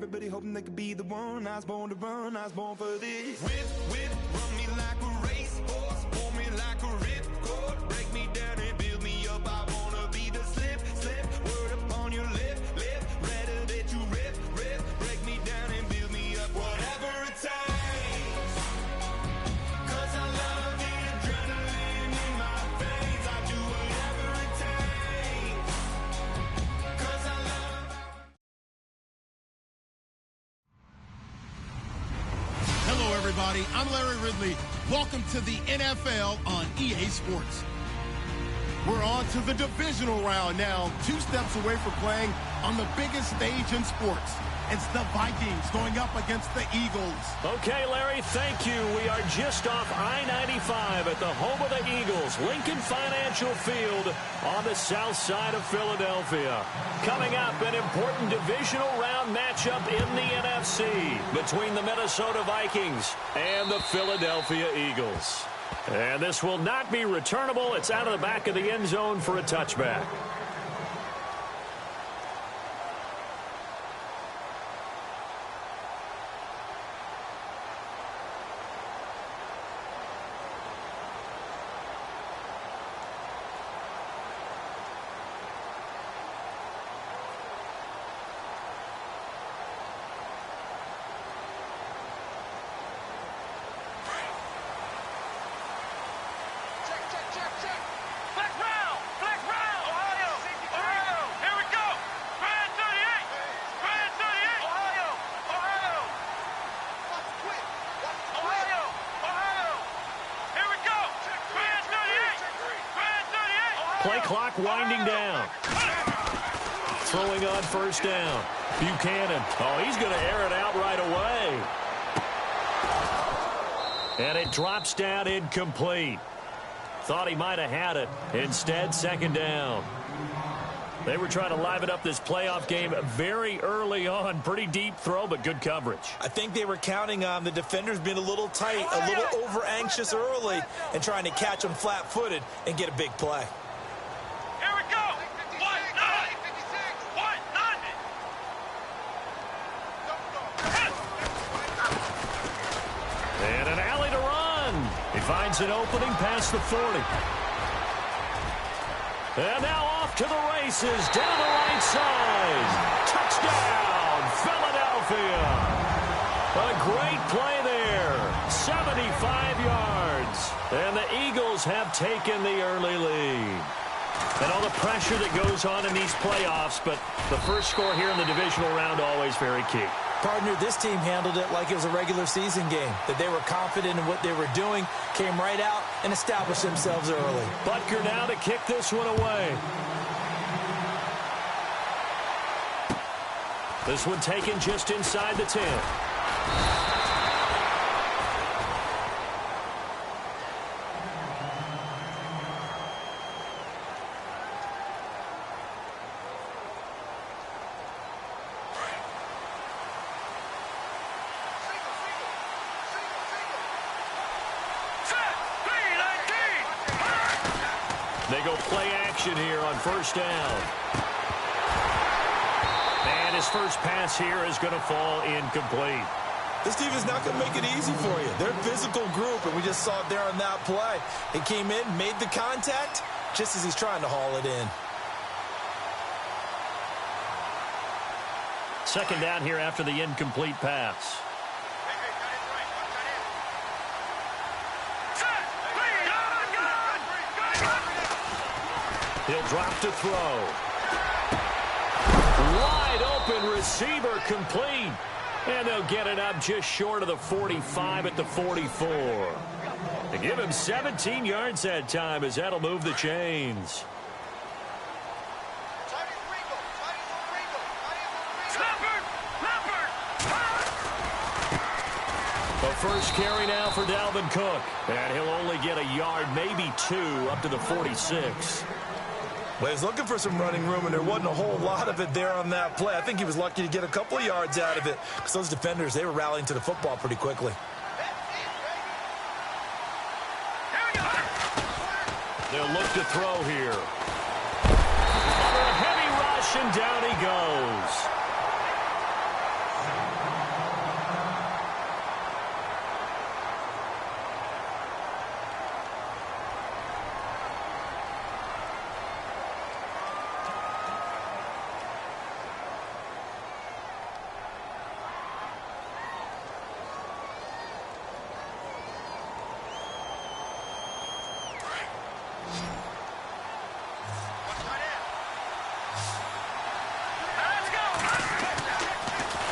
Everybody hoping they could be the one. I was born to run, I was born for this. Whip, whip, run me like a racehorse, pull me like a ripcord, break me down and build me up. I wanna be the slip, slip, word upon your lip, lip, rather that you rip, rip, break me down and build me up. Whatever it takes, 'cause I love the adrenaline in my veins. I do whatever it takes, 'cause I love. Hello, everybody. I'm Larry Ridley. Welcome to the NFL on EA Sports. We're on to the divisional round now, 2 steps away from playing on the biggest stage in sports. It's the Vikings going up against the Eagles. Okay, Larry, thank you. We are just off I-95 at the home of the Eagles, Lincoln Financial Field on the south side of Philadelphia. Coming up, an important divisional round matchup in the NFC between the Minnesota Vikings and the Philadelphia Eagles. And this will not be returnable. It's out of the back of the end zone for a touchback. Play clock winding down. Throwing on first down. Buchanan. Oh, he's going to air it out right away. And it drops down incomplete. Thought he might have had it. Instead, second down. They were trying to liven up this playoff game very early on. Pretty deep throw, but good coverage. I think they were counting on the defenders being a little tight, a little over-anxious early, and trying to catch them flat-footed and get a big play. And an alley to run. He finds an opening past the 40. And now off to the races, down the right side. Touchdown, Philadelphia. A great play there, 75 yards. And the Eagles have taken the early lead. And all the pressure that goes on in these playoffs, but the first score here in the divisional round always very key. Partner, this team handled it like it was a regular season game, that they were confident in what they were doing, came right out and established themselves early. Butker now to kick this one away. This one taken just inside the 10. They go play action here on first down. And his first pass here is going to fall incomplete. This team is not going to make it easy for you. They're a physical group, and we just saw it there on that play. He came in, made the contact, just as he's trying to haul it in. Second down here after the incomplete pass. He'll drop to throw. Wide open receiver complete. And they'll get it up just short of the 45 at the 44. They give him 17 yards that time as that'll move the chains. The first carry now for Dalvin Cook. And he'll only get a yard, maybe 2, up to the 46. Well, he was looking for some running room, and there wasn't a whole lot of it there on that play. I think he was lucky to get a couple of yards out of it because those defenders, they were rallying to the football pretty quickly. They'll look to throw here. Under a heavy rush, and down he goes.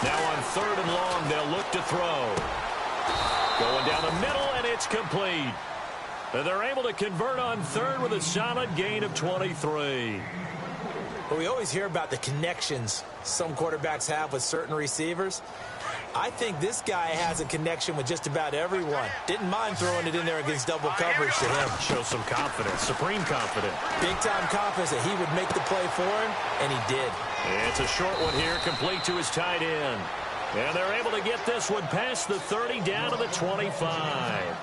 Now on 3rd and long, they'll look to throw. Going down the middle, and it's complete. And they're able to convert on 3rd with a solid gain of 23. But we always hear about the connections some quarterbacks have with certain receivers. I think this guy has a connection with just about everyone. Didn't mind throwing it in there against double coverage to him. Shows some confidence, supreme confidence. Big-time confidence that he would make the play for him, and he did. It's a short one here, complete to his tight end. And they're able to get this one past the 30 down to the 25.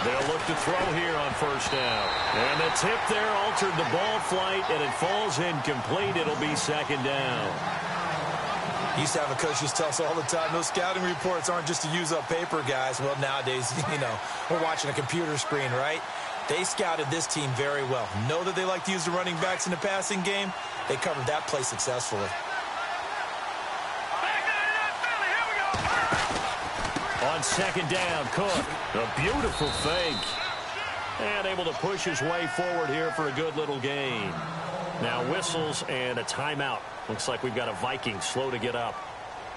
They'll look to throw here on 1st down. And the tip there altered the ball flight, and it falls incomplete. It'll be 2nd down. Used to have a coach used to tell us all the time, those scouting reports aren't just to use up paper, guys. Well, nowadays, we're watching a computer screen, right? They scouted this team very well. Know that they like to use the running backs in the passing game. They covered that play successfully. On 2nd down, Cook. A beautiful fake. And able to push his way forward here for a good little gain. Now whistles and a timeout. Looks like we've got a Viking slow to get up.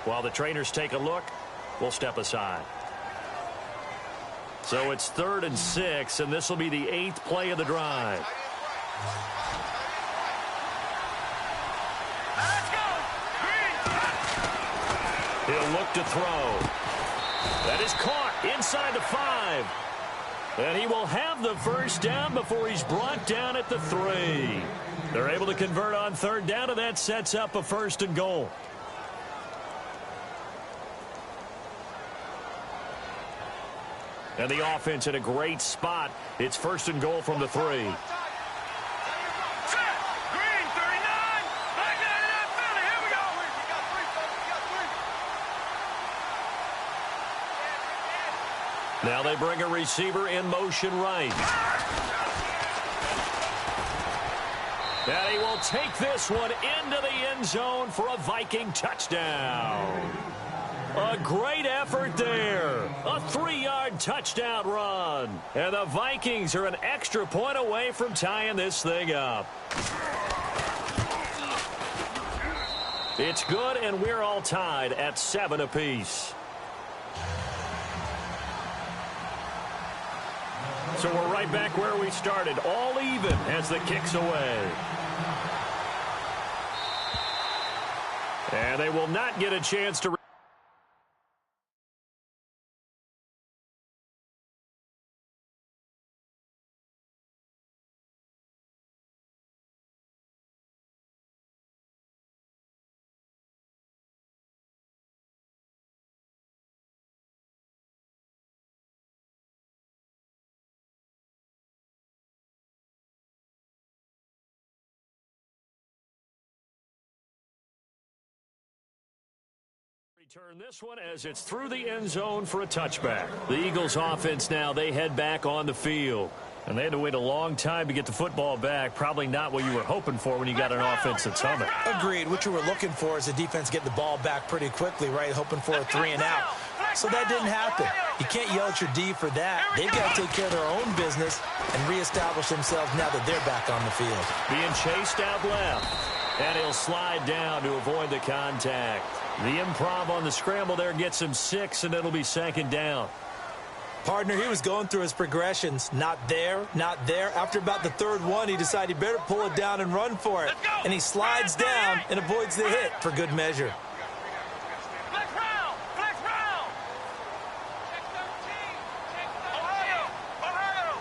While the trainers take a look, we'll step aside. So it's 3rd and 6, and this will be the 8th play of the drive. He'll look to throw. That is caught inside the 5. And he will have the 1st down before he's brought down at the 3. They're able to convert on 3rd down, and that sets up a 1st and goal. And the offense in a great spot. It's 1st and goal from the 3. Now they bring a receiver in motion right. And he will take this one into the end zone for a Viking touchdown. A great effort there. A 3-yard touchdown run. And the Vikings are an extra point away from tying this thing up. It's good, and we're all tied at 7 apiece. So we're right back where we started, all even as the kick's away. And they will not get a chance to... Return this one as it's through the end zone for a touchback. The Eagles offense now, they head back on the field. And they had to wait a long time to get the football back. Probably not what you were hoping for when you got an offense that's humming. Agreed. What you were looking for is the defense get the ball back pretty quickly, right? Hoping for a 3 and out. So that didn't happen. You can't yell at your D for that. They've got to take care of their own business and reestablish themselves now that they're back on the field. Being chased out left. And he'll slide down to avoid the contact. The improv on the scramble there gets him 6, and it'll be 2nd down. Partner, he was going through his progressions. Not there, not there. After about the 3rd one, he decided he better pull it down and run for it. And he slides down and avoids the hit for good measure. Flex round! Flex round! Check 13. Check 13. Ohio!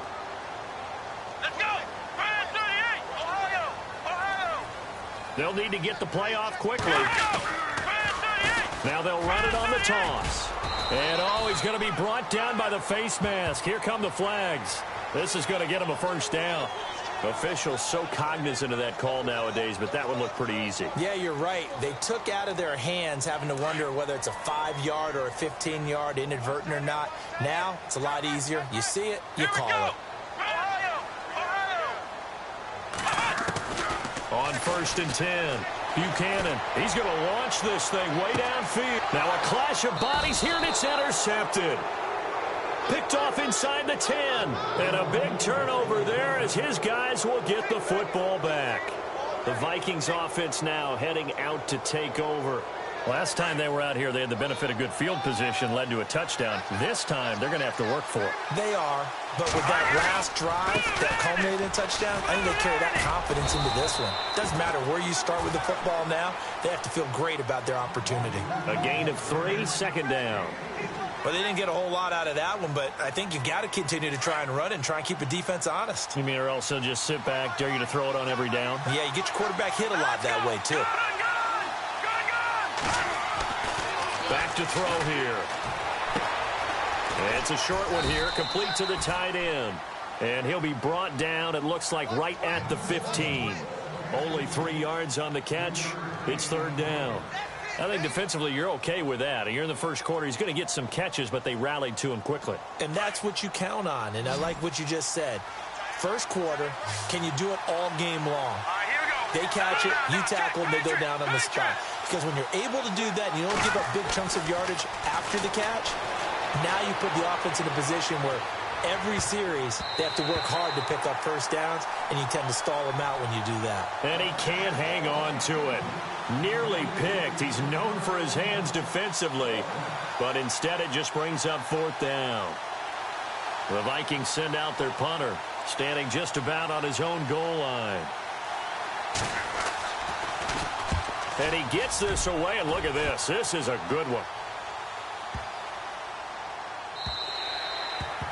Let's go! Brand 38! Ohio! They'll need to get the play off quickly. Now they'll run it on the toss. And, he's going to be brought down by the face mask. Here come the flags. This is going to get him a 1st down. Officials so cognizant of that call nowadays, but that one looked pretty easy. Yeah, you're right. They took out of their hands having to wonder whether it's a 5-yard or a 15-yard inadvertent or not. Now, it's a lot easier. You see it, you call it. Ohio! On 1st and 10. Buchanan, he's going to launch this thing way downfield. Now a clash of bodies here, and it's intercepted. Picked off inside the 10. And a big turnover there as his guys will get the football back. The Vikings offense now heading out to take over. Last time they were out here, they had the benefit of good field position, led to a touchdown. This time, they're going to have to work for it. They are, but with that last drive that culminated in a touchdown, I think they carry that confidence into this one. Doesn't matter where you start with the football now, they have to feel great about their opportunity. A gain of 3, 2nd down. Well, they didn't get a whole lot out of that one, but I think you've got to continue to try and run and try and keep the defense honest. You mean or else they'll just sit back, dare you to throw it on every down? Yeah, you get your quarterback hit a lot that way, too. Back to throw here. It's a short one here, complete to the tight end. And he'll be brought down, it looks like, right at the 15. Only 3 yards on the catch. It's 3rd down. I think defensively you're okay with that. You're in the first quarter. He's going to get some catches, but they rallied to him quickly. And that's what you count on, and I like what you just said. First quarter, can you do it all game long? They catch it, you tackle them, they go down on the spot. Because when you're able to do that and you don't give up big chunks of yardage after the catch, now you put the offense in a position where every series they have to work hard to pick up first downs, and you tend to stall them out when you do that. And he can't hang on to it. Nearly picked. He's known for his hands defensively, but instead it just brings up 4th down. The Vikings send out their punter, standing just about on his own goal line. And he gets this away, and look at this. This is a good one.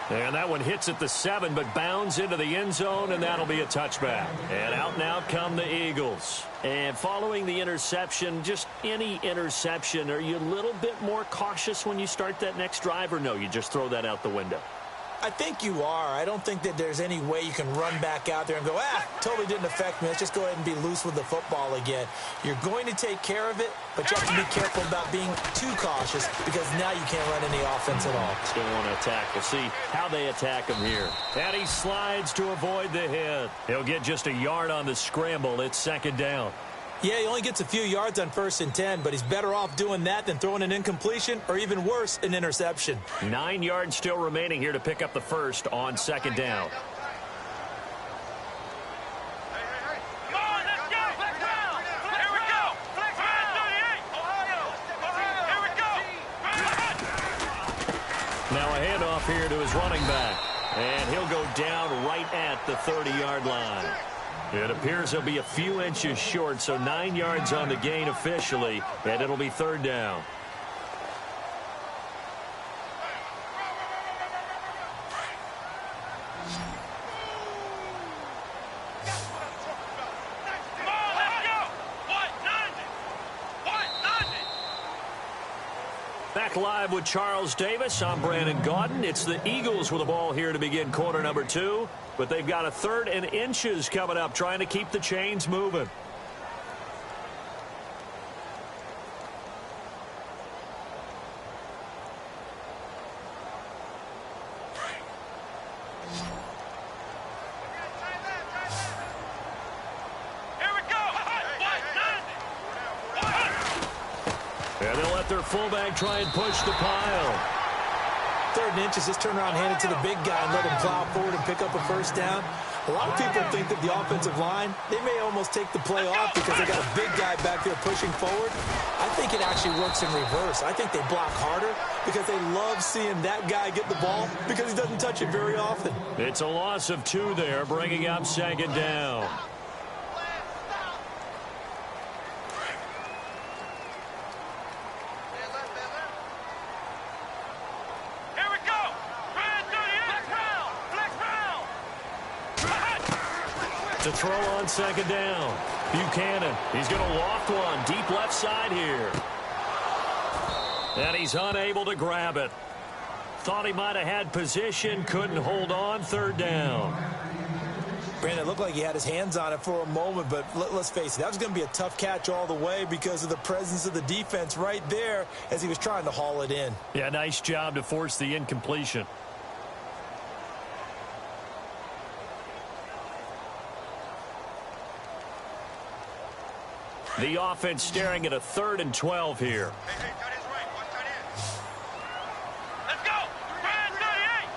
And that one hits at the 7, but bounds into the end zone, and that'll be a touchback. And out now come the Eagles. And following the interception, just any interception, are you a little bit more cautious when you start that next drive, or no, you just throw that out the window? I think you are. I don't think that there's any way you can run back out there and go, totally didn't affect me. Let's just go ahead and be loose with the football again. You're going to take care of it, but you have to be careful about being too cautious because now you can't run any offense at all. Still want to attack. We'll see how they attack him here. And he slides to avoid the hit. He'll get just a yard on the scramble. It's 2nd down. Yeah, he only gets a few yards on 1st and 10, but he's better off doing that than throwing an incompletion or even worse, an interception. 9 yards still remaining here to pick up the first on 2nd down. Come on, let's go. Flex round. Here we go. Flex round 38. Ohio. Here we go. Now a handoff here to his running back. And he'll go down right at the 30-yard line. It appears he'll be a few inches short, so 9 yards on the gain officially, and it'll be 3rd down. Come on, let's go. What? 90. What? 90. Back live with Charles Davis. I'm Brandon Gaudin. It's the Eagles with the ball here to begin quarter number 2. But they've got a 3rd and inches coming up, trying to keep the chains moving. Here we go. What? 90. And they'll let their fullback try and push the pile. 3rd and inches, just turn around, hand it to the big guy and let him plow forward and pick up a first down. A lot of people think that the offensive line, they may almost take the play off because they got a big guy back there pushing forward. I think it actually works in reverse. I think they block harder because they love seeing that guy get the ball because he doesn't touch it very often. It's a loss of 2 there, bringing up 2nd down. Here we go. Brand 38. Flex round. To throw on 2nd down. Buchanan, he's going to loft one deep left side here. And he's unable to grab it. Thought he might have had position, couldn't hold on, 3rd down. Brandon, it looked like he had his hands on it for a moment, but let's face it, that was going to be a tough catch all the way because of the presence of the defense right there as he was trying to haul it in. Yeah, nice job to force the incompletion. The offense staring at a 3rd and 12 here. Hey, tight end's right. Watch tight end. Let's go. Brand 38.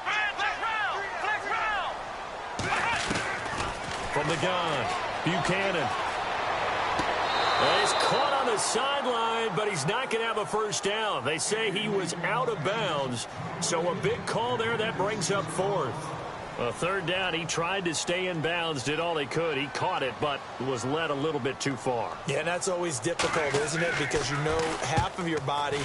Brand flex round. Flex round. From the gun, Buchanan. Well, he's caught on the sideline, but he's not going to have a first down. They say he was out of bounds, so a big call there that brings up 4th. A 3rd down, he tried to stay in bounds, did all he could. He caught it, but was led a little bit too far. Yeah, and that's always difficult, isn't it? Because you know half of your body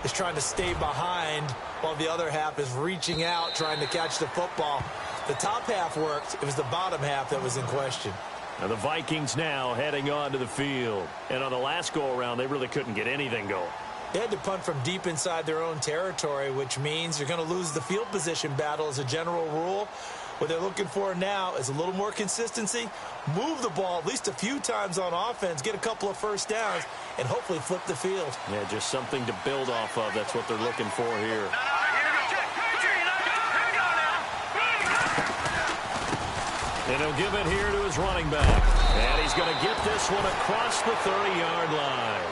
is trying to stay behind while the other half is reaching out, trying to catch the football. The top half worked. It was the bottom half that was in question. Now the Vikings now heading onto the field. And on the last go-around, they really couldn't get anything going. They had to punt from deep inside their own territory, which means you're going to lose the field position battle as a general rule. What they're looking for now is a little more consistency, move the ball at least a few times on offense, get a couple of first downs, and hopefully flip the field. Yeah, just something to build off of. That's what they're looking for here. And he'll give it here to his running back. And he's going to get this one across the 30-yard line.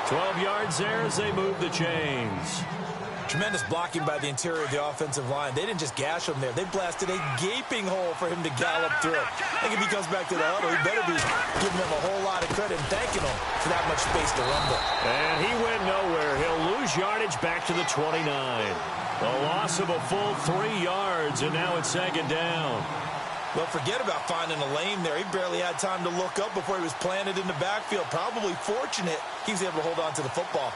12 yards there as they move the chains. Tremendous blocking by the interior of the offensive line. They didn't just gash him there. They blasted a gaping hole for him to gallop through. I think if he comes back to the huddle, he better be giving them a whole lot of credit and thanking them for that much space to rumble. And he went nowhere. He'll lose yardage back to the 29. A loss of a full 3 yards, and now it's 2nd down. Well, forget about finding a lane there. He barely had time to look up before he was planted in the backfield. Probably fortunate he was able to hold on to the football.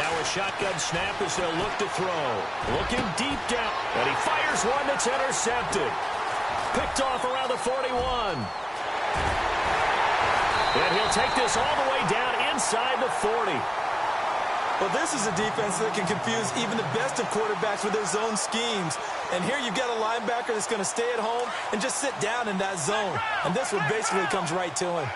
Now a shotgun snap as they'll look to throw. Looking deep down. And he fires one that's intercepted. Picked off around the 41. And he'll take this all the way down inside the 40. Well, this is a defense that can confuse even the best of quarterbacks with their zone schemes. And here you've got a linebacker that's going to stay at home and just sit down in that zone. And this one basically comes right to him.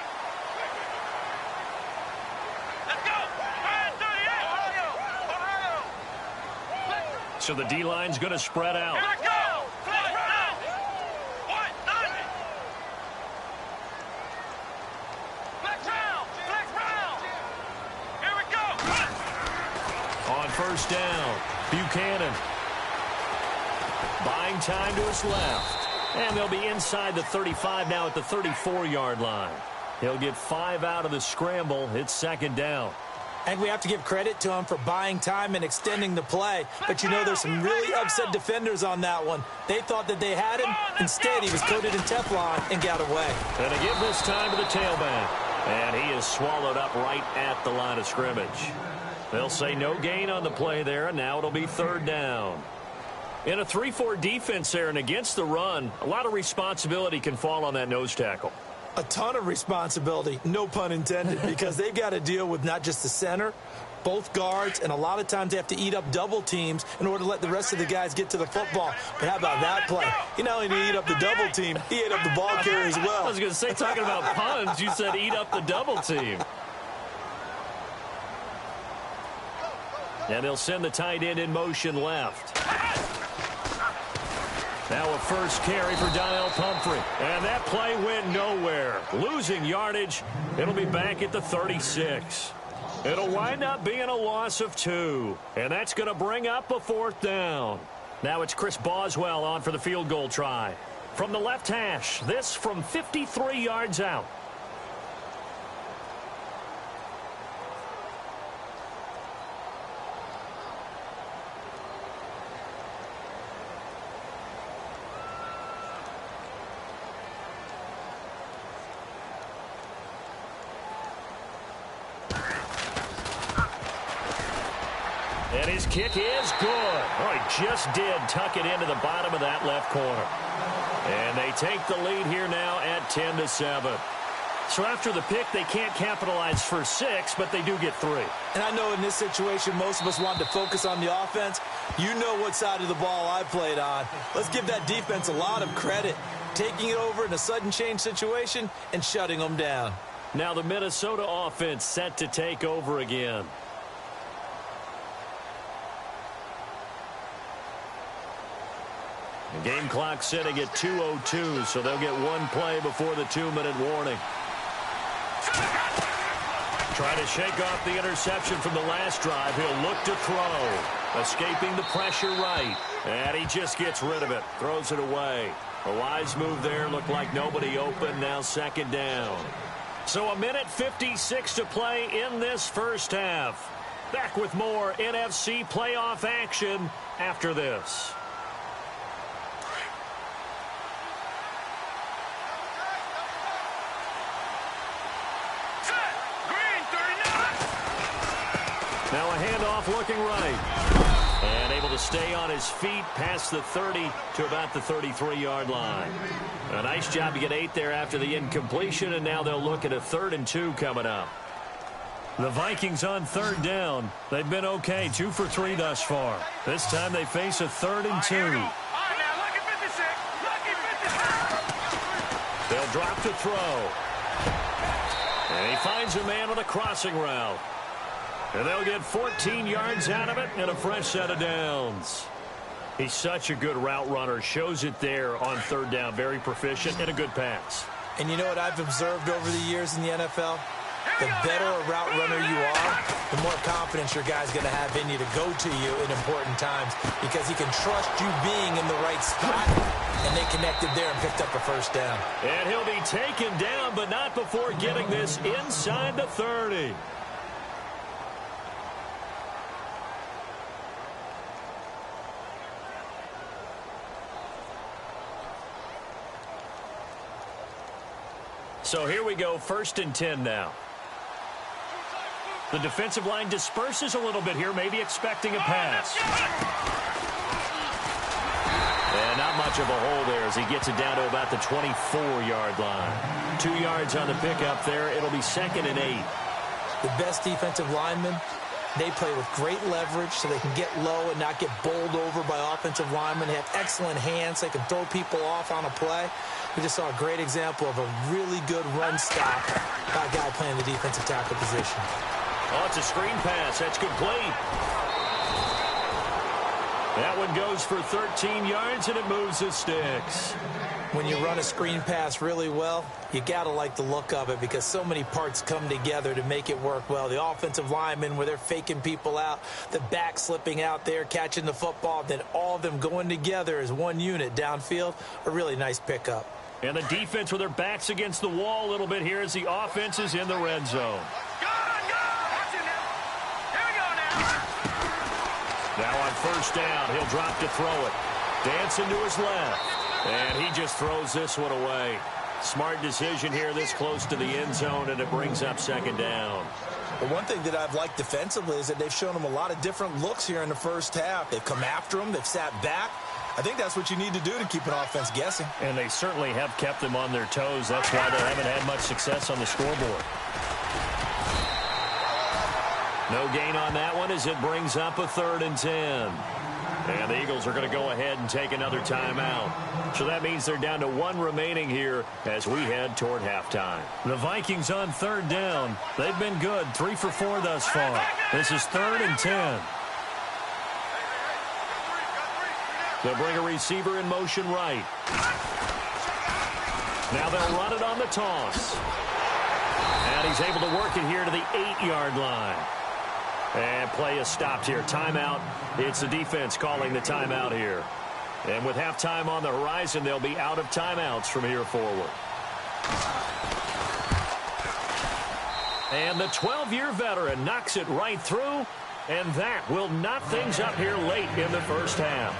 So the D-line's going to spread out. Here we go! Flex round! What? Flex round! Flex round! Here we go! On 1st down, Buchanan. Buying time to his left. And they'll be inside the 35 now at the 34-yard line. He'll get 5 out of the scramble. It's 2nd down. And we have to give credit to him for buying time and extending the play. But you know there's some really upset defenders on that one. They thought that they had him. Instead, he was coated in Teflon and got away. And to give this time to the tailback. And he is swallowed up right at the line of scrimmage. They'll say no gain on the play there, and now it'll be 3rd down. In a 3-4 defense there and against the run, a lot of responsibility can fall on that nose tackle. A ton of responsibility, no pun intended, because they've got to deal with not just the center, both guards, and a lot of times they have to eat up double teams in order to let the rest of the guys get to the football. But how about that play? He not only did he eat up the double team, he ate up the ball carrier as well. I was going to say, talking about puns, you said eat up the double team. And they'll send the tight end in motion left. Now a first carry for Donnell Pumphrey. And that play went nowhere. Losing yardage. It'll be back at the 36. It'll wind up being a loss of 2. And that's going to bring up a 4th down. Now it's Chris Boswell on for the field goal try. From the left hash, this from 53 yards out. And his kick is good. Oh, he just did tuck it into the bottom of that left corner. And they take the lead here now at 10-7. So after the pick, they can't capitalize for 6, but they do get 3. And I know in this situation, most of us wanted to focus on the offense. You know what side of the ball I played on. Let's give that defense a lot of credit, taking it over in a sudden change situation and shutting them down. Now the Minnesota offense set to take over again. The game clock sitting at 2:02, so they'll get one play before the 2-minute warning. Trying to shake off the interception from the last drive. He'll look to throw. Escaping the pressure right. And he just gets rid of it. Throws it away. A wise move there. Looked like nobody open. Now second down. So a minute 56 to play in this first half. Back with more NFC playoff action after this. Now a handoff looking right. And able to stay on his feet past the 30 to about the 33-yard line. A nice job to get 8 there after the incompletion, and now they'll look at a 3rd and 2 coming up. The Vikings on 3rd down. They've been okay, 2 for 3 thus far. This time they face a 3rd and 2. They'll drop to throw. And he finds a man on the crossing route. And they'll get 14 yards out of it and a fresh set of downs. He's such a good route runner. Shows it there on 3rd down. Very proficient and a good pass. And you know what I've observed over the years in the NFL? The better a route runner you are, the more confidence your guy's going to have in you to go to you in important times, because he can trust you being in the right spot, and they connected there and picked up a first down. And he'll be taken down, but not before getting this inside the 30. So here we go, 1st and 10 now. The defensive line disperses a little bit here, maybe expecting a pass. And not much of a hole there as he gets it down to about the 24-yard line. 2 yards on the pickup there. It'll be 2nd and 8. The best defensive linemen, they play with great leverage so they can get low and not get bowled over by offensive linemen. They have excellent hands. They can throw people off on a play. We just saw a great example of a really good run stop by a guy playing the defensive tackle position. Oh, it's a screen pass. That's complete. That one goes for 13 yards, and it moves the sticks. When you run a screen pass really well, you got to like the look of it because so many parts come together to make it work well. The offensive linemen, where they're faking people out, the back slipping out there, catching the football, then all of them going together as one unit downfield, a really nice pickup. And the defense with their backs against the wall a little bit here as the offense is in the red zone. Now on 1st down, he'll drop to throw it. Dancing to his left. And he just throws this one away. Smart decision here this close to the end zone, and it brings up 2nd down. The one thing that I've liked defensively is that they've shown him a lot of different looks here in the first half. They've come after him. They've sat back. I think that's what you need to do to keep an offense guessing. And they certainly have kept them on their toes. That's why they haven't had much success on the scoreboard. No gain on that one as it brings up a 3rd and 10. And the Eagles are going to go ahead and take another timeout. So that means they're down to 1 remaining here as we head toward halftime. The Vikings on 3rd down. They've been good, 3 for 4 thus far. This is 3rd and 10. They'll bring a receiver in motion right. Now they'll run it on the toss. And he's able to work it here to the 8-yard line. And play is stopped here. Timeout. It's the defense calling the timeout here. And with halftime on the horizon, they'll be out of timeouts from here forward. And the 12-year veteran knocks it right through. And that will knot things up here late in the first half.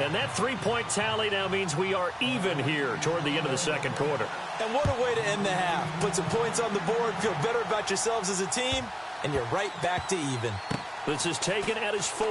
And that 3-point tally now means we are even here toward the end of the second quarter. And what a way to end the half. Put some points on the board, feel better about yourselves as a team, and you're right back to even. This is taken at his 4.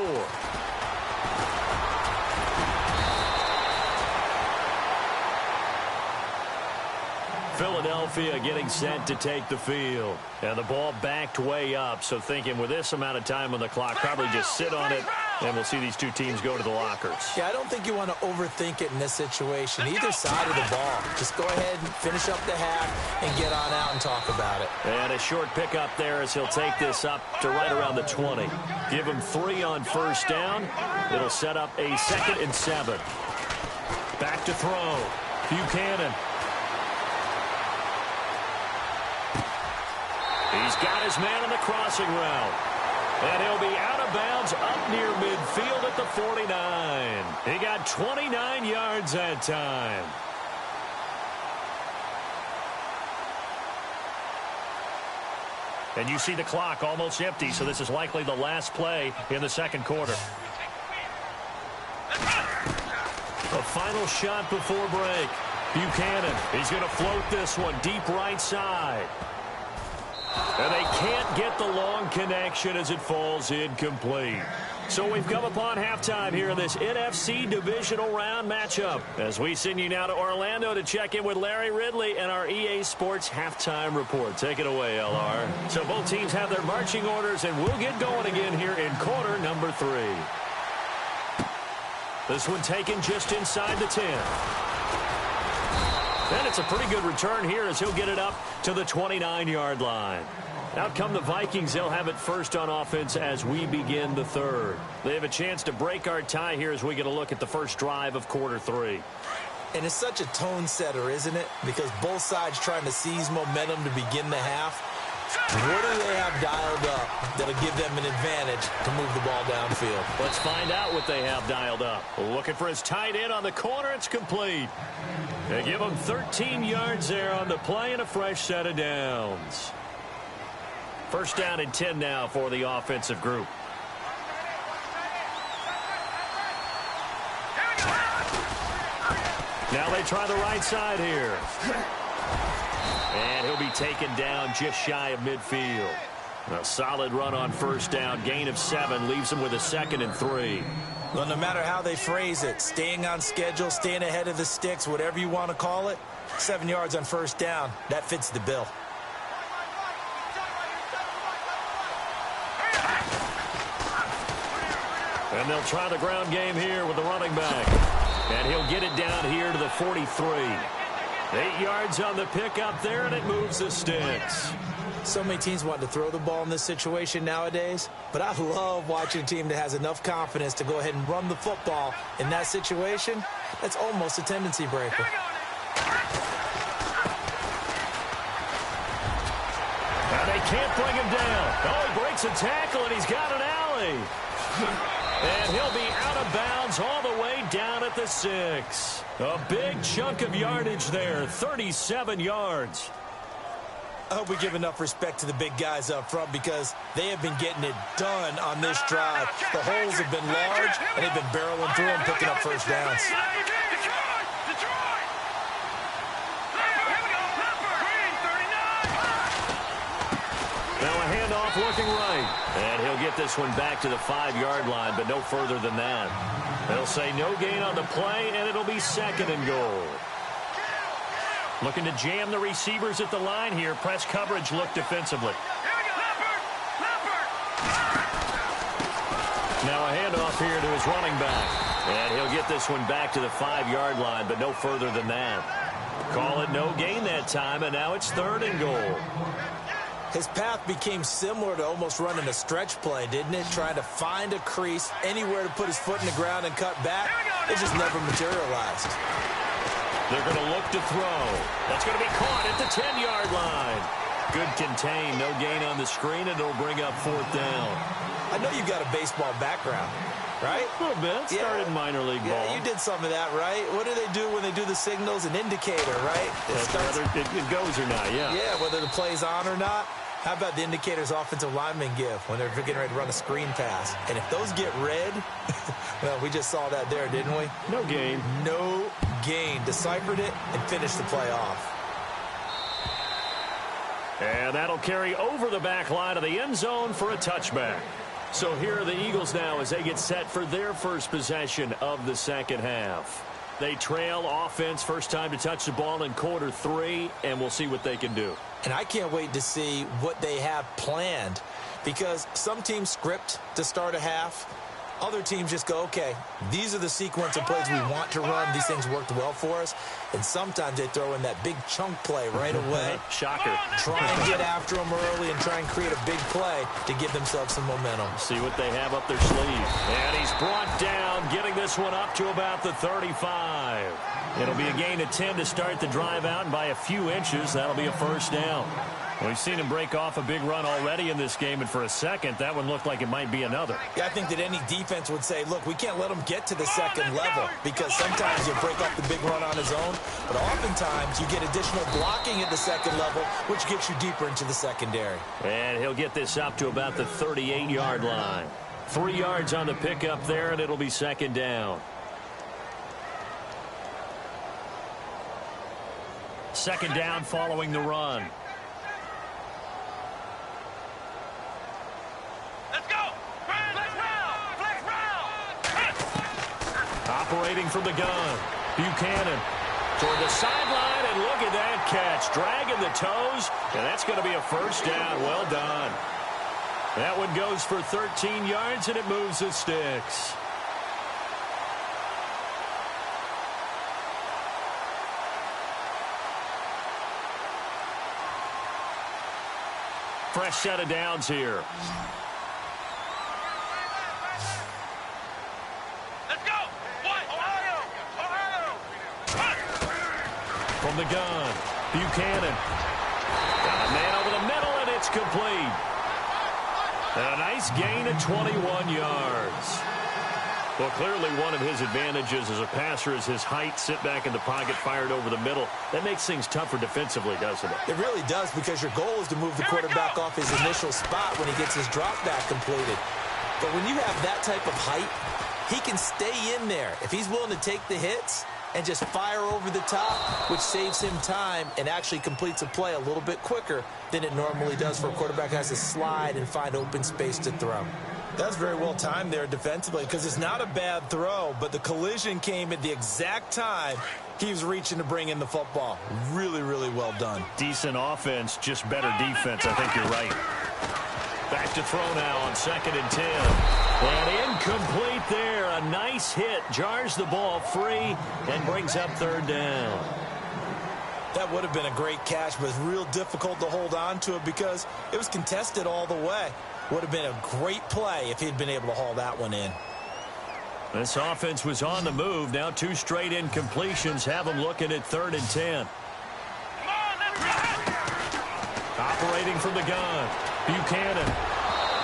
Philadelphia getting set to take the field. And the ball backed way up, so thinking with this amount of time on the clock, probably just sit on it And we'll see these two teams go to the lockers. Yeah, I don't think you want to overthink it in this situation. Either side of the ball. Just go ahead and finish up the half and get on out and talk about it. And a short pickup there as he'll take this up to right around the 20. Give him 3 on first down. It'll set up a 2nd and 7. Back to throw. Buchanan. He's got his man on the crossing route. And he'll be out of bounds up near midfield at the 49. He got 29 yards that time. And you see the clock almost empty, so this is likely the last play in the second quarter. A final shot before break. Buchanan, he's going to float this one deep right side. And they can't get the long connection as it falls incomplete. So we've come upon halftime here in this NFC divisional round matchup. As we send you now to Orlando to check in with Larry Ridley and our EA Sports halftime report. Take it away, LR. So both teams have their marching orders, and we'll get going again here in quarter number 3. This one taken just inside the 10. And it's a pretty good return here as he'll get it up to the 29-yard line. Out come the Vikings. They'll have it first on offense as we begin the third. They have a chance to break our tie here as we get a look at the first drive of quarter 3. And it's such a tone setter, isn't it? Because both sides trying to seize momentum to begin the half. What do they have dialed up that'll give them an advantage to move the ball downfield? Let's find out what they have dialed up. Looking for his tight end on the corner. It's complete. They give him 13 yards there on the play and a fresh set of downs. First down and 10 now for the offensive group. Now they try the right side here. And he'll be taken down just shy of midfield. A solid run on first down. Gain of 7 leaves him with a 2nd and 3. Well, no matter how they phrase it, staying on schedule, staying ahead of the sticks, whatever you want to call it, 7 yards on first down, that fits the bill. And they'll try the ground game here with the running back. And he'll get it down here to the 43. 8 yards on the pickup there, and it moves the sticks. So many teams want to throw the ball in this situation nowadays, but I love watching a team that has enough confidence to go ahead and run the football in that situation. That's almost a tendency breaker. And they can't bring him down. Oh, he breaks a tackle, and he's got an alley. And he'll be out of bounds all the way down at the 6. A big chunk of yardage there, 37 yards. I hope we give enough respect to the big guys up front because they have been getting it done on this drive. The holes have been large, and they've been barreling through them, picking up first downs. Now a handoff looking right. And he'll get this one back to the 5-yard line, but no further than that. They'll say no gain on the play, and it'll be 2nd and goal. Looking to jam the receivers at the line here. Press coverage look defensively. Now a handoff here to his running back. And he'll get this one back to the 5-yard line, but no further than that. Call it no gain that time, and now it's 3rd and goal. His path became similar to almost running a stretch play, didn't it? Trying to find a crease, anywhere to put his foot in the ground and cut back. It just never materialized. They're going to look to throw. That's going to be caught at the 10-yard line. Good contain, no gain on the screen, and it'll bring up 4th down. I know you've got a baseball background, right? A little bit. Started minor league ball. Yeah, you did some of that, right? What do they do when they do the signals? An indicator, right? Whether it goes or not, yeah. Yeah, whether the play's on or not. How about the indicators offensive linemen give when they're getting ready to run a screen pass? And if those get red, well, we just saw that there, didn't we? No gain. No gain. Deciphered it and finished the play off. And that'll carry over the back line of the end zone for a touchback. So here are the Eagles now as they get set for their first possession of the second half. They trail offense, first time to touch the ball in quarter 3, and we'll see what they can do. And I can't wait to see what they have planned because some teams script to start a half. Other teams just go, okay, these are the sequence of plays we want to run. These things worked well for us. And sometimes they throw in that big chunk play right away. Shocker. Try and get after them early and try and create a big play to give themselves some momentum. See what they have up their sleeve. And he's brought down, getting this one up to about the 35. It'll be a gain of 10 to start the drive out, and by a few inches, that'll be a first down. We've seen him break off a big run already in this game, and for a second, that one looked like it might be another. Yeah, I think that any defense would say, look, we can't let him get to the second level, because sometimes he'll break off the big run on his own, but oftentimes you get additional blocking at the second level, which gets you deeper into the secondary. And he'll get this up to about the 38-yard line. 3 yards on the pickup there, and it'll be second down. Second down following the run. Let's go. Flex round. Flex round. Operating from the gun. Buchanan toward the sideline, and look at that catch. Dragging the toes, and that's going to be a first down. Well done. That one goes for 13 yards, and it moves the sticks. Fresh set of downs here. Let's go. What? Ohio. From the gun, Buchanan. Got a man over the middle, and it's complete. And a nice gain of 21 yards. Well, clearly one of his advantages as a passer is his height. Sit back in the pocket, fired over the middle. That makes things tougher defensively, doesn't it? It really does, because your goal is to move the quarterback off his initial spot when he gets his drop back completed. But when you have that type of height, he can stay in there if he's willing to take the hits and just fire over the top, which saves him time and actually completes a play a little bit quicker than it normally does for a quarterback who has to slide and find open space to throw. That's very well timed there defensively, because it's not a bad throw, but the collision came at the exact time he was reaching to bring in the football. Really, really well done. Decent offense, just better defense. I think you're right. Back to throw now on 2nd and 10. And incomplete there. A nice hit. Jars the ball free and brings up 3rd down. That would have been a great catch, but it's real difficult to hold on to it because it was contested all the way. Would have been a great play if he'd been able to haul that one in. This offense was on the move. Now 2 straight incompletions have them looking at 3rd and 10. Come on, let's go. Operating from the gun, Buchanan.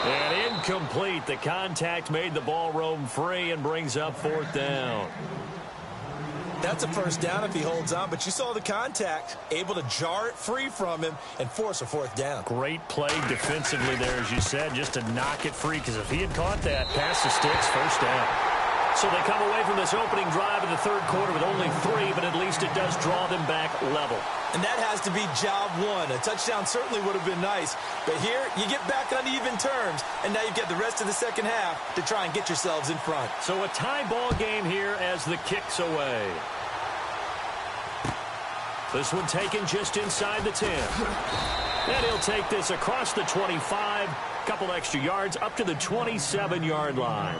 And incomplete. The contact made the ball roam free and brings up 4th down. That's a first down if he holds on, but you saw the contact, able to jar it free from him and force a 4th down. Great play defensively there, as you said, just to knock it free, because if he had caught that, past the sticks, first down. So they come away from this opening drive in the 3rd quarter with only 3, but at least it does draw them back level. And that has to be job one. A touchdown certainly would have been nice, but here you get back on even terms, and now you get the rest of the second half to try and get yourselves in front. So a tie ball game here as the kick's away. This one taken just inside the 10. And he'll take this across the 25, couple extra yards up to the 27-yard line.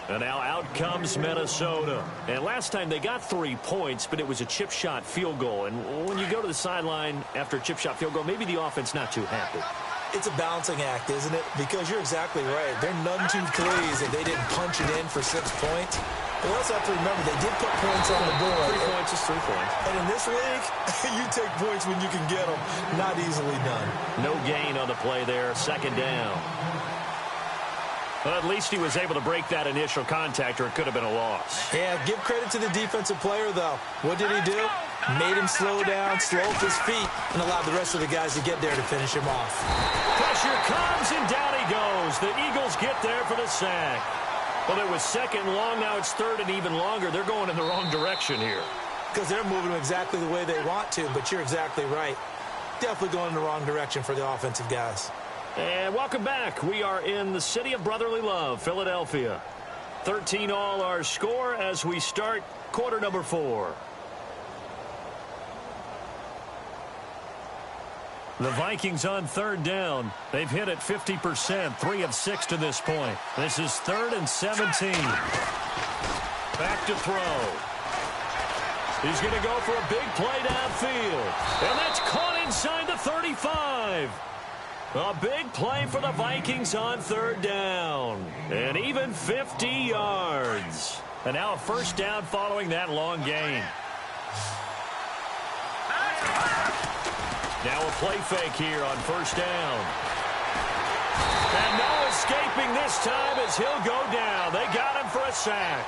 And now out comes Minnesota. And last time they got 3 points, but it was a chip shot field goal. And when you go to the sideline after a chip shot field goal, maybe the offense not too happy. It's a balancing act, isn't it? Because you're exactly right. They're none too pleased that they didn't punch it in for 6 points. But we also have to remember they did put points on the board. 3 points is 3 points. And in this league, you take points when you can get them. Not easily done. No gain on the play there. 2nd down. Well, at least he was able to break that initial contact, or it could have been a loss. Yeah, give credit to the defensive player, though. What did he do? Made him slow down, slow up his feet, and allowed the rest of the guys to get there to finish him off. Pressure comes, and down he goes. The Eagles get there for the sack. Well, it was 2nd long. Now it's 3rd and even longer. They're going in the wrong direction here. Because they're moving exactly the way they want to, but you're exactly right. Definitely going in the wrong direction for the offensive guys. And welcome back. We are in the city of brotherly love, Philadelphia. 13 all our score as we start quarter number 4. The Vikings on third down. They've hit it 50%, 3 of 6 to this point. This is 3rd and 17. Back to throw. He's going to go for a big play downfield. And that's caught inside the 35. A big play for the Vikings on third down. And even 50 yards. And now a first down following that long gain. Now a play fake here on first down. And no escaping this time as he'll go down. They got him for a sack.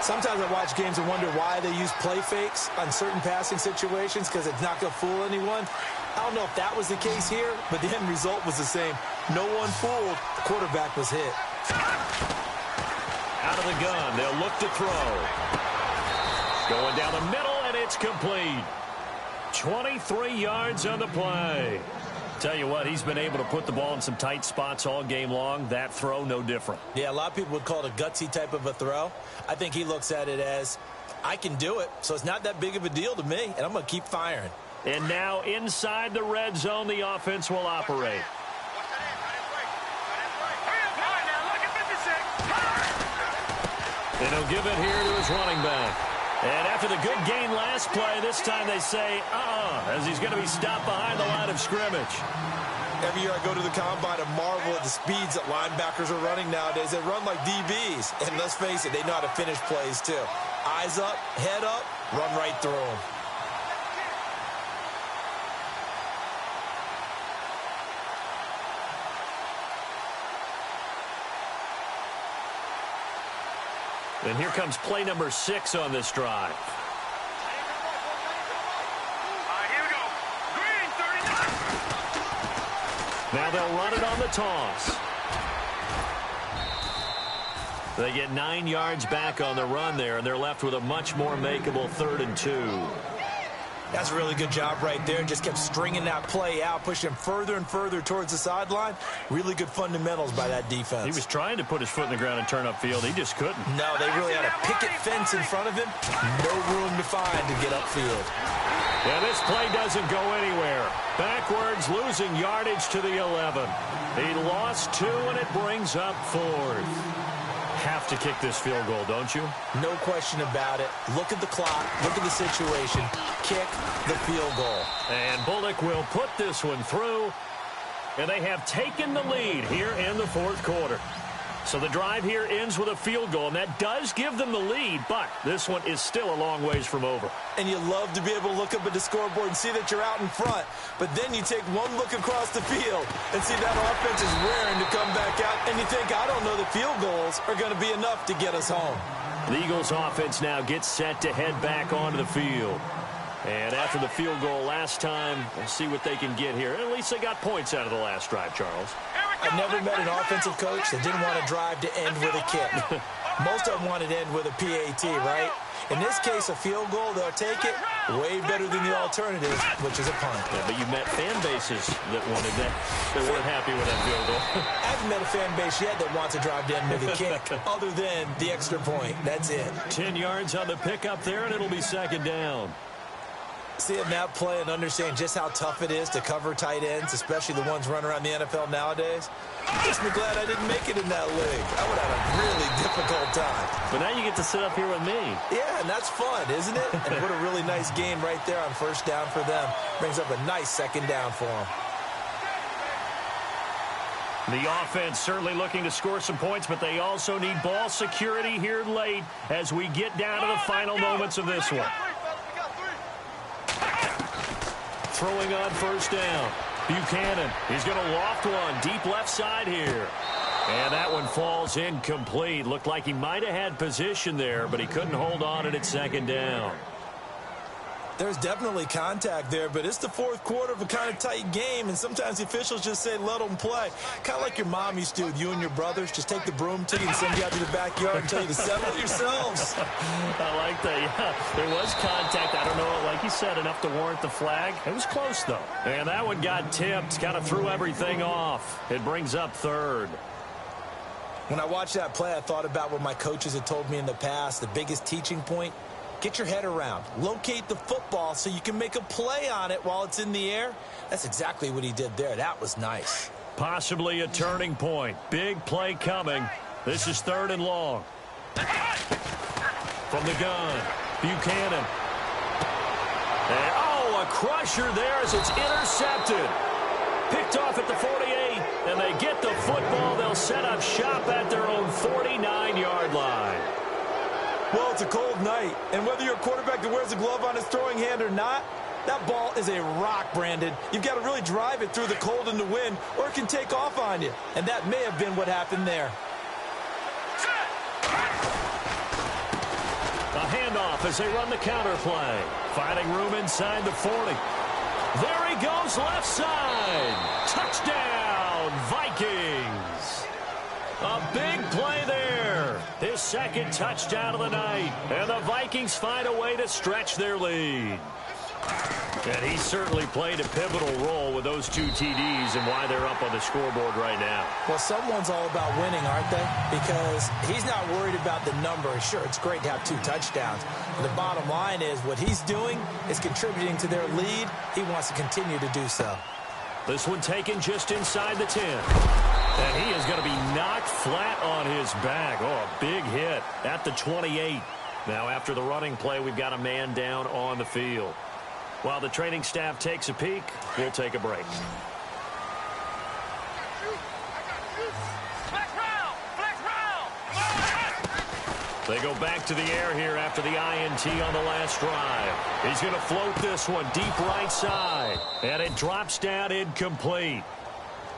Sometimes I watch games and wonder why they use play fakes on certain passing situations, because it's not going to fool anyone. I don't know if that was the case here, but the end result was the same. No one fooled. The quarterback was hit. Out of the gun, they'll look to throw. Going down the middle, and it's complete. 23 yards on the play. Tell you what, he's been able to put the ball in some tight spots all game long. That throw, no different. Yeah, a lot of people would call it a gutsy type of a throw. I think he looks at it as, I can do it, so it's not that big of a deal to me, and I'm going to keep firing. And now inside the red zone, the offense will operate. And he'll give it here to his running back. And after the good gain last play, this time they say, as he's going to be stopped behind the line of scrimmage. Every year I go to the combine and marvel at the speeds that linebackers are running nowadays. They run like DBs. And let's face it, they know how to finish plays too. Eyes up, head up, run right through them. And here comes play number 6 on this drive. Here we go. Green, 39. Now they'll run it on the toss. They get 9 yards back on the run there, and they're left with a much more makeable 3rd and 2. That's a really good job right there. Just kept stringing that play out, pushing him further and further towards the sideline. Really good fundamentals by that defense. He was trying to put his foot in the ground and turn upfield. He just couldn't. No, they really had a picket fence in front of him. No room to find to get upfield. Yeah, this play doesn't go anywhere. Backwards, losing yardage to the 11. He lost 2, and it brings up 4th. Have to kick this field goal, don't you? No question about it. Look at the clock. Look at the situation. Kick the field goal. And Bullock will put this one through. And they have taken the lead here in the 4th quarter. So the drive here ends with a field goal, and that does give them the lead, but this one is still a long ways from over. And you love to be able to look up at the scoreboard and see that you're out in front, but then you take one look across the field and see that offense is raring to come back out, and you think, I don't know that field goals are going to be enough to get us home. The Eagles offense now gets set to head back onto the field. And after the field goal last time, we'll see what they can get here. At least they got points out of the last drive, Charles. I've never met an offensive coach that didn't want to drive to end with a kick. Most of them wanted to end with a PAT, right? In this case, a field goal, they'll take it way better than the alternative, which is a punt. Yeah, but you met fan bases that wanted that. They weren't happy with that field goal. I haven't met a fan base yet that wants to drive to end with a kick, other than the extra point. That's it. 10 yards on the pickup there, and it'll be 2nd down. Seeing that play and understand just how tough it is to cover tight ends, especially the ones running around the NFL nowadays, makes me glad I didn't make it in that league. I would have a really difficult time. But now you get to sit up here with me. Yeah, and that's fun, isn't it? And what a really nice game right there on first down for them. Brings up a nice 2nd down for them. The offense certainly looking to score some points, but they also need ball security here late as we get down to the final moments of this one. Throwing on first down. Buchanan, he's going to loft one deep left side here. And that one falls incomplete. Looked like he might have had position there, but he couldn't hold on it at 2nd down. There's definitely contact there, but it's the 4th quarter of a kind of tight game, and sometimes the officials just say, let them play. Kind of like your mom used to with you and your brothers. Just take the broom to you and send you out to the backyard and tell you to settle yourselves. I like that, yeah. There was contact. I don't know, like you said, enough to warrant the flag. It was close, though. And that one got tipped, kind of threw everything off. It brings up 3rd. When I watched that play, I thought about what my coaches had told me in the past. The biggest teaching point, get your head around, locate the football so you can make a play on it while it's in the air. That's exactly what he did there. That was nice. Possibly a turning point. Big play coming. This is 3rd and long. From the gun, Buchanan. And, a crusher there as it's intercepted. Picked off at the 48, and they get the football. They'll set up shop at their own 49-yard line. Well, it's a cold night, and whether you're a quarterback that wears a glove on his throwing hand or not, that ball is a rock, Brandon. You've got to really drive it through the cold and the wind, or it can take off on you. And that may have been what happened there. A handoff as they run the counter play. Finding room inside the 40. There he goes, left side. Touchdown, Vikings. A big play there. His 2nd touchdown of the night. And the Vikings find a way to stretch their lead. And he certainly played a pivotal role with those 2 TDs and why they're up on the scoreboard right now. Well, someone's all about winning, aren't they? Because he's not worried about the number. Sure, it's great to have 2 touchdowns. But the bottom line is what he's doing is contributing to their lead. He wants to continue to do so. This one taken just inside the 10. And he is going to be knocked flat on his back. Oh, a big hit at the 28. Now, after the running play, we've got a man down on the field. While the training staff takes a peek, we'll take a break. They go back to the air here after the INT on the last drive. He's going to float this one deep right side. And it drops down incomplete.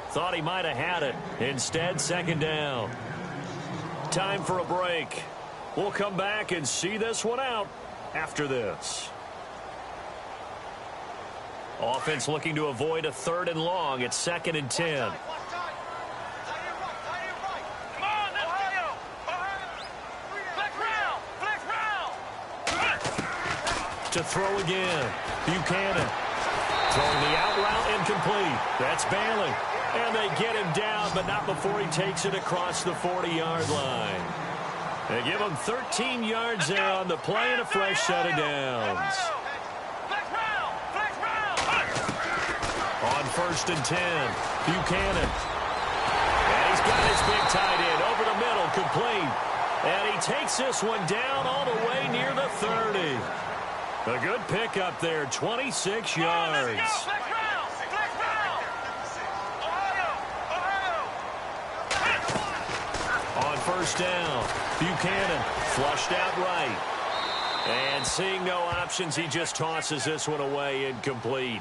Thought he might have had it. Instead, 2nd down. Time for a break. We'll come back and see this one out after this. Offense looking to avoid a 3rd and long. It's 2nd and 10. To throw again. Buchanan. Throwing the out route incomplete. That's Bailey. And they get him down, but not before he takes it across the 40-yard line. They give him 13 yards there on the play and a fresh set of downs. On 1st and 10, Buchanan. And he's got his big tight end over the middle, complete. And he takes this one down all the way near the 30. A good pickup there, 26 yards. On 1st down, Buchanan flushed out right. And seeing no options, he just tosses this one away incomplete.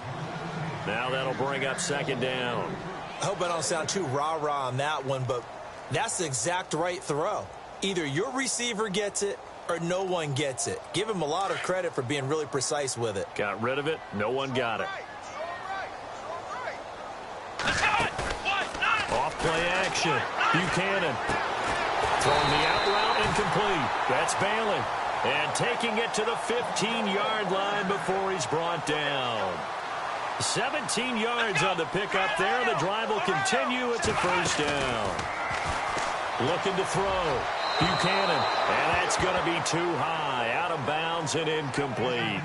Now that'll bring up 2nd down. I hope I don't sound too rah-rah on that one, but that's the exact right throw. Either your receiver gets it or no one gets it. Give him a lot of credit for being really precise with it. Got rid of it. No one got it. Off play action. Buchanan. Throwing the out route incomplete. That's Bailey. And taking it to the 15-yard line before he's brought down. 17 yards on the pickup there. The drive will continue. It's a 1st down. Looking to throw. Buchanan. And that's going to be too high. Out of bounds and incomplete.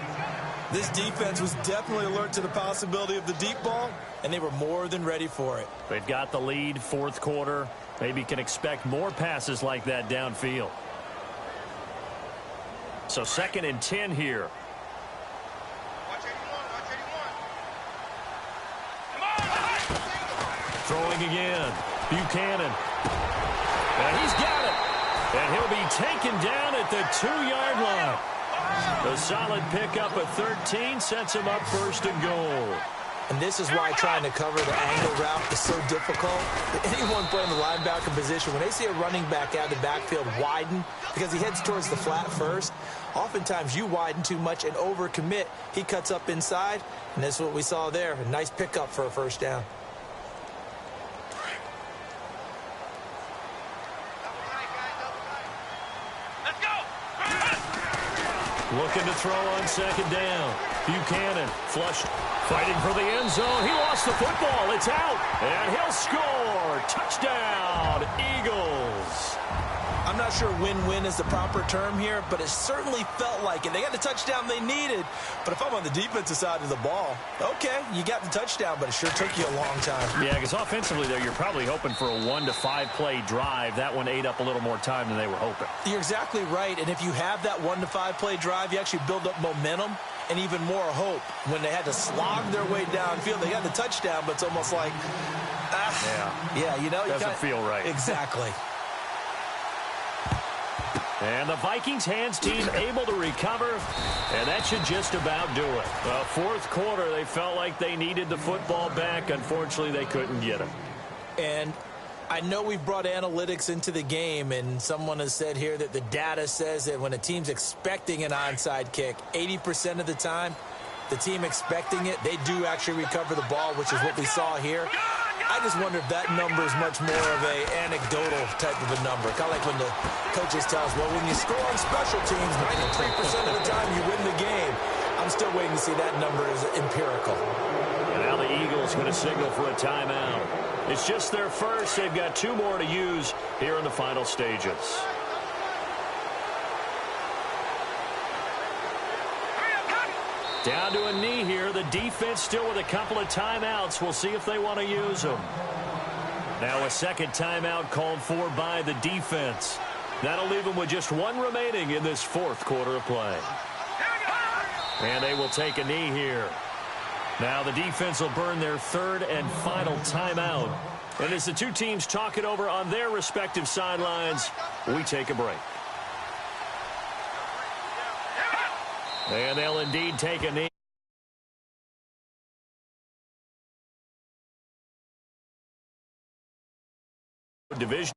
This defense was definitely alert to the possibility of the deep ball, and they were more than ready for it. They've got the lead, 4th quarter. Maybe can expect more passes like that downfield. So 2nd and 10 here. Throwing again. Buchanan. And he's got it. And he'll be taken down at the 2-yard line. A solid pickup at 13 sets him up 1st and goal. And this is why trying to cover the angle route is so difficult. Anyone playing the linebacker position, when they see a running back out of the backfield widen because he heads towards the flat first, oftentimes you widen too much and overcommit. He cuts up inside, and that's what we saw there. A nice pickup for a 1st down. Looking to throw on 2nd down. Buchanan flushed, fighting for the end zone. He lost the football. It's out, and he'll score. Touchdown, Eagles. I'm not sure win-win is the proper term here, but it certainly felt like it. They got the touchdown they needed, but if I'm on the defensive side of the ball, okay, you got the touchdown, but it sure took you a long time. Yeah, because offensively there, you're probably hoping for a 1 to 5 play drive. That one ate up a little more time than they were hoping. You're exactly right, and if you have that 1 to 5 play drive, you actually build up momentum and even more hope. When they had to slog their way downfield, they got the touchdown, but it's almost like, yeah, you know. Doesn't feel right. Exactly. And the Vikings hands team able to recover, and that should just about do it. Fourth quarter, they felt like they needed the football back. Unfortunately, they couldn't get it. And I know we've brought analytics into the game, and someone has said here that the data says that when a team's expecting an onside kick, 80% of the time, the team expecting it, they do actually recover the ball, which is what we saw here. I just wonder if that number is much more of a anecdotal type of a number. Kind of like when the coaches tell us, well, when you score on special teams, 93% of the time you win the game. I'm still waiting to see that number as empirical. And now the Eagles going to signal for a timeout. It's just their first. They've got 2 more to use here in the final stages. Down to a knee here. The defense still with a couple of timeouts. We'll see if they want to use them. Now a second timeout called for by the defense. That'll leave them with just 1 remaining in this fourth quarter of play. And they will take a knee here. Now the defense will burn their 3rd and final timeout. And as the 2 teams talk it over on their respective sidelines, we take a break. And they'll indeed take a knee. Division.